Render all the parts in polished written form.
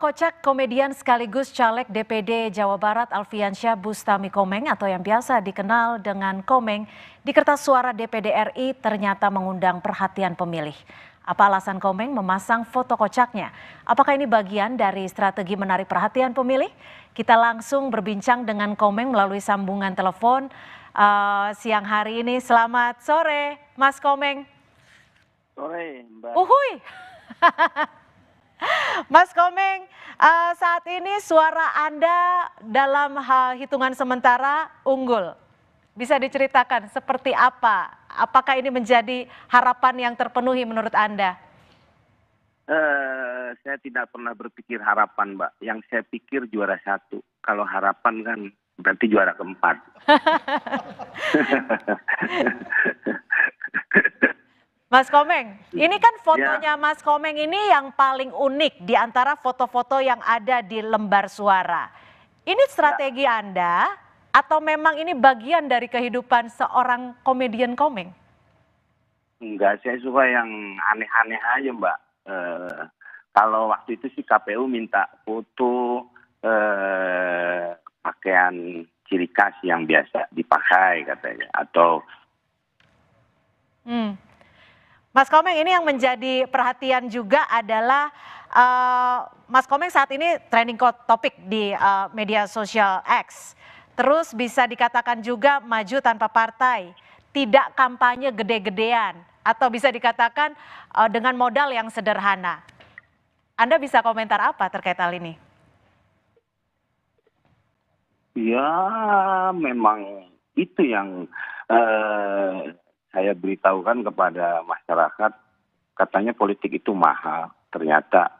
Kocak komedian sekaligus caleg DPD Jawa Barat Alfiansyah Bustami Komeng atau yang biasa dikenal dengan Komeng di kertas suara DPD RI ternyata mengundang perhatian pemilih. Apa alasan Komeng memasang foto kocaknya? Apakah ini bagian dari strategi menarik perhatian pemilih? Kita langsung berbincang dengan Komeng melalui sambungan telepon siang hari ini. Selamat sore, Mas Komeng. Sore, Mbak. Uhuy. Mas Komeng, saat ini suara Anda dalam hitungan sementara unggul. Bisa diceritakan seperti apa? Apakah ini menjadi harapan yang terpenuhi menurut Anda? Saya tidak pernah berpikir harapan, Mbak. Yang saya pikir juara 1. Kalau harapan kan berarti juara keempat. Mas Komeng, ini kan fotonya Mas Komeng ini yang paling unik di antara foto-foto yang ada di lembar suara. Ini strategi Anda atau memang ini bagian dari kehidupan seorang komedian Komeng? Enggak, saya suka yang aneh-aneh aja, Mbak. Kalau waktu itu sih KPU minta foto pakaian ciri khas yang biasa dipakai katanya. Atau Mas Komeng, ini yang menjadi perhatian juga adalah Mas Komeng saat ini trending topik di media sosial X. Terus bisa dikatakan juga maju tanpa partai, tidak kampanye gede-gedean, atau bisa dikatakan dengan modal yang sederhana. Anda bisa komentar apa terkait hal ini? ya memang itu yang saya beritahukan kepada masyarakat, katanya politik itu mahal. Ternyata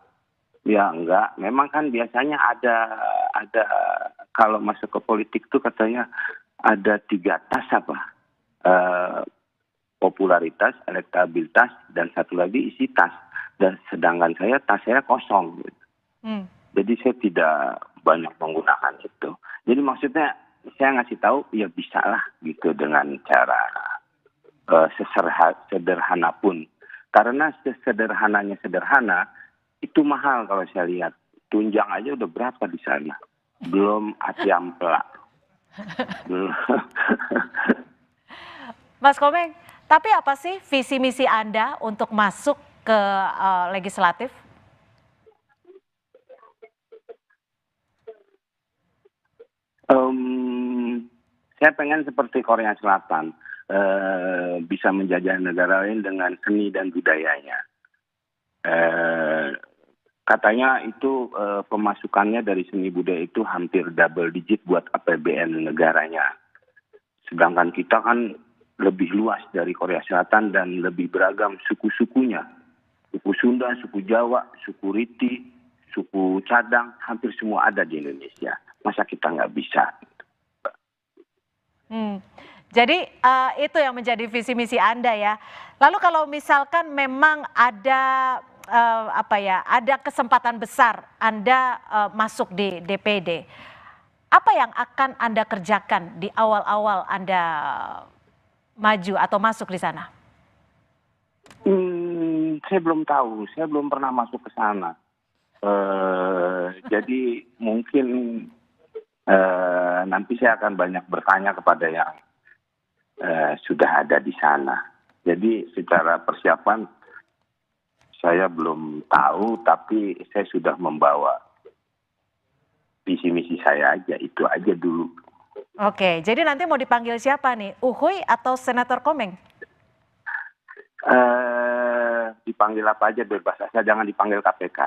ya enggak, memang kan biasanya ada kalau masuk ke politik itu katanya ada 3 tas apa? Popularitas, elektabilitas, dan satu lagi isi tas. Dan sedangkan tas saya kosong. Gitu. Jadi saya tidak banyak menggunakan itu. Jadi maksudnya saya ngasih tahu ya bisa lah gitu dengan cara sederhana pun. Karena sederhananya sederhana, itu mahal kalau saya lihat. Tunjang aja udah berapa di sana. Belum ati ampela. Mas Komeng, tapi apa sih visi misi Anda untuk masuk ke legislatif? Saya pengen seperti Korea Selatan. Bisa menjajah negara lain dengan seni dan budayanya. Katanya itu pemasukannya dari seni budaya itu hampir double digit buat APBN negaranya. Sedangkan kita kan lebih luas dari Korea Selatan dan lebih beragam suku-sukunya. Suku Sunda, suku Jawa, suku Riti, suku Cadang, hampir semua ada di Indonesia. Masa kita nggak bisa? Jadi itu yang menjadi visi misi Anda ya. Lalu kalau misalkan memang ada ada kesempatan besar Anda masuk di DPD, apa yang akan Anda kerjakan di awal-awal Anda maju atau masuk di sana? Saya belum tahu, saya belum pernah masuk ke sana. Jadi mungkin nanti saya akan banyak bertanya kepada yang sudah ada di sana. Jadi secara persiapan saya belum tahu, tapi saya sudah membawa visi misi saya aja, itu aja dulu. Oke, jadi nanti mau dipanggil siapa nih? Uhuy atau Senator Komeng? Dipanggil apa aja bebas, asal jangan dipanggil KPK.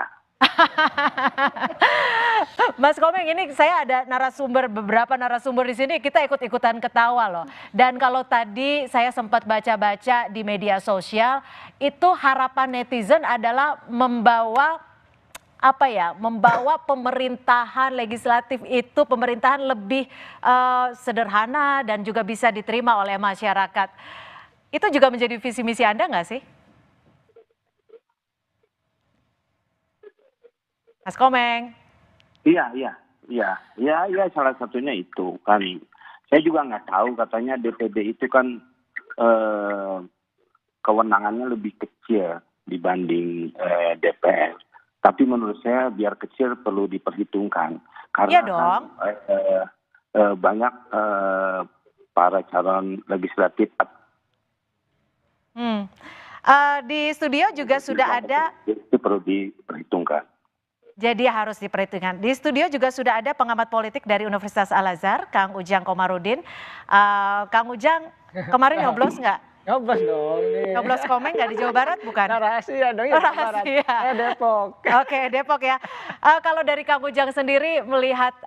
Mas Komeng, ini saya ada beberapa narasumber di sini, kita ikut-ikutan ketawa loh. Dan kalau tadi saya sempat baca-baca di media sosial, itu harapan netizen adalah membawa pemerintahan legislatif itu pemerintahan lebih sederhana dan juga bisa diterima oleh masyarakat. Itu juga menjadi visi misi Anda nggak sih? Mas Komeng. Iya, salah satunya itu kan. Saya juga nggak tahu, katanya DPD itu kan kewenangannya lebih kecil dibanding DPR. Tapi menurut saya biar kecil perlu diperhitungkan karena Iya dong. banyak para calon legislatif Hmm. Di studio juga sudah ada. itu perlu diperhitungkan. Jadi harus diperhitungkan. Di studio juga sudah ada pengamat politik dari Universitas Al-Azhar, Kang Ujang Komarudin. Kang Ujang, kemarin nyoblos nggak? Nyoblos dong nih. Nyoblos Komeng nggak di Jawa Barat bukan? Nah, rahasia dong ya, Jawa Barat. Rahasia. Depok. Oke, Depok ya. Kalau dari Kang Ujang sendiri melihat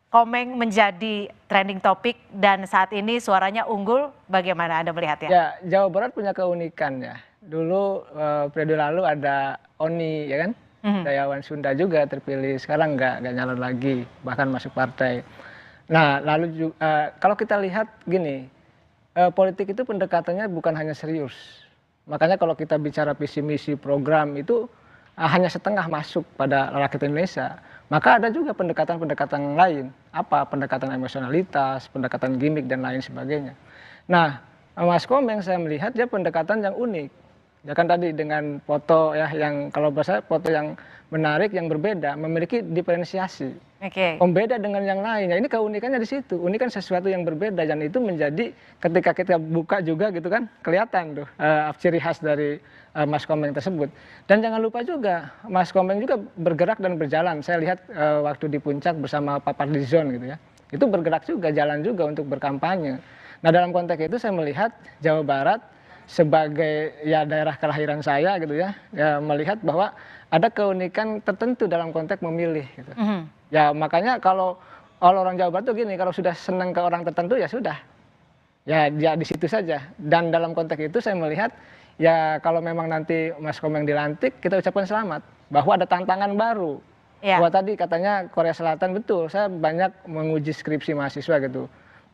Komeng menjadi trending topik dan saat ini suaranya unggul, bagaimana Anda melihatnya? Ya, Jawa Barat punya keunikan ya. Dulu periode lalu ada Oni ya kan, Dayawan Sunda juga terpilih, sekarang nggak nyalon lagi, bahkan masuk partai. Nah, lalu kalau kita lihat gini, politik itu pendekatannya bukan hanya serius. Makanya kalau kita bicara visi misi program itu hanya setengah masuk pada rakyat Indonesia. Maka ada juga pendekatan-pendekatan lain, apa pendekatan emosionalitas, pendekatan gimmick dan lain sebagainya. Nah, Mas Komeng saya melihat dia pendekatan yang unik. Ya kan tadi dengan foto ya yang kalau bahasa foto yang menarik, yang berbeda, memiliki diferensiasi. Oke. Pembeda dengan yang lain. Ya ini keunikannya di situ. Ini kan sesuatu yang berbeda dan itu menjadi ketika kita buka juga gitu kan kelihatan tuh ciri khas dari Mas Komeng tersebut. Dan jangan lupa juga Mas Komeng juga bergerak dan berjalan. Saya lihat waktu di puncak bersama Pak Fadlizon gitu ya. Itu bergerak juga, jalan juga untuk berkampanye. Nah dalam konteks itu saya melihat Jawa Barat sebagai ya daerah kelahiran saya gitu ya, melihat bahwa ada keunikan tertentu dalam konteks memilih gitu. Ya makanya kalau orang Jawa Barat tuh gini, kalau sudah senang ke orang tertentu ya sudah. Ya di situ saja. Dan dalam konteks itu saya melihat ya kalau memang nanti Mas Komeng dilantik, kita ucapkan selamat bahwa ada tantangan baru. Ya. Bahwa tadi katanya Korea Selatan betul, saya banyak menguji skripsi mahasiswa gitu.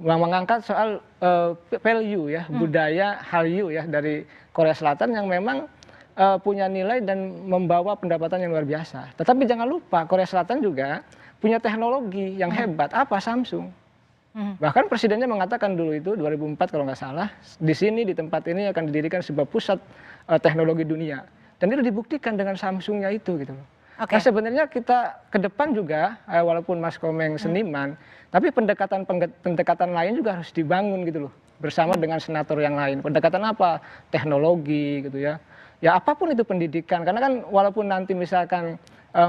Mengangkat soal value ya, budaya Hallyu ya dari Korea Selatan yang memang punya nilai dan membawa pendapatan yang luar biasa. Tetapi jangan lupa Korea Selatan juga punya teknologi yang hebat. Apa? Samsung. Bahkan presidennya mengatakan dulu itu 2004 kalau nggak salah, di sini di tempat ini akan didirikan sebuah pusat teknologi dunia. Dan itu dibuktikan dengan Samsungnya itu gitu loh. Oke. Nah sebenarnya kita ke depan juga walaupun Mas Komeng seniman, tapi pendekatan lain juga harus dibangun gitu loh bersama dengan senator yang lain. Pendekatan apa? Teknologi gitu ya. Ya apapun itu pendidikan, karena kan walaupun nanti misalkan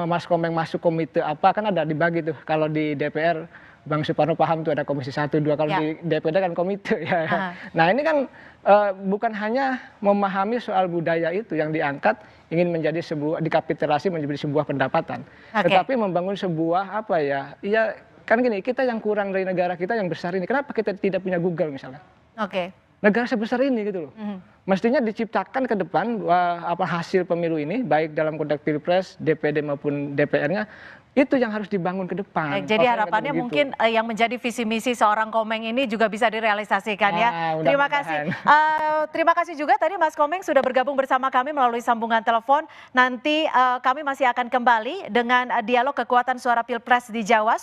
Mas Komeng masuk komite apa, kan ada dibagi tuh. Kalau di DPR, Bang Suparno paham tuh ada komisi 1, 2, kalau di DPD kan komite ya. Nah ini kan bukan hanya memahami soal budaya itu yang diangkat, ingin menjadi sebuah, dikapitalisasi menjadi sebuah pendapatan. Tetapi membangun sebuah apa ya, iya kan gini, kita yang kurang dari negara kita yang besar ini, kenapa kita tidak punya Google misalnya? Oke. Negara sebesar ini gitu loh. Mestinya diciptakan ke depan apa hasil pemilu ini baik dalam konteks Pilpres, DPD maupun DPR-nya itu yang harus dibangun ke depan. Jadi harapannya mungkin yang menjadi visi misi seorang Komeng ini juga bisa direalisasikan ya. Terima kasih. Terima kasih juga tadi Mas Komeng sudah bergabung bersama kami melalui sambungan telepon. Nanti kami masih akan kembali dengan dialog kekuatan suara Pilpres di Jawa.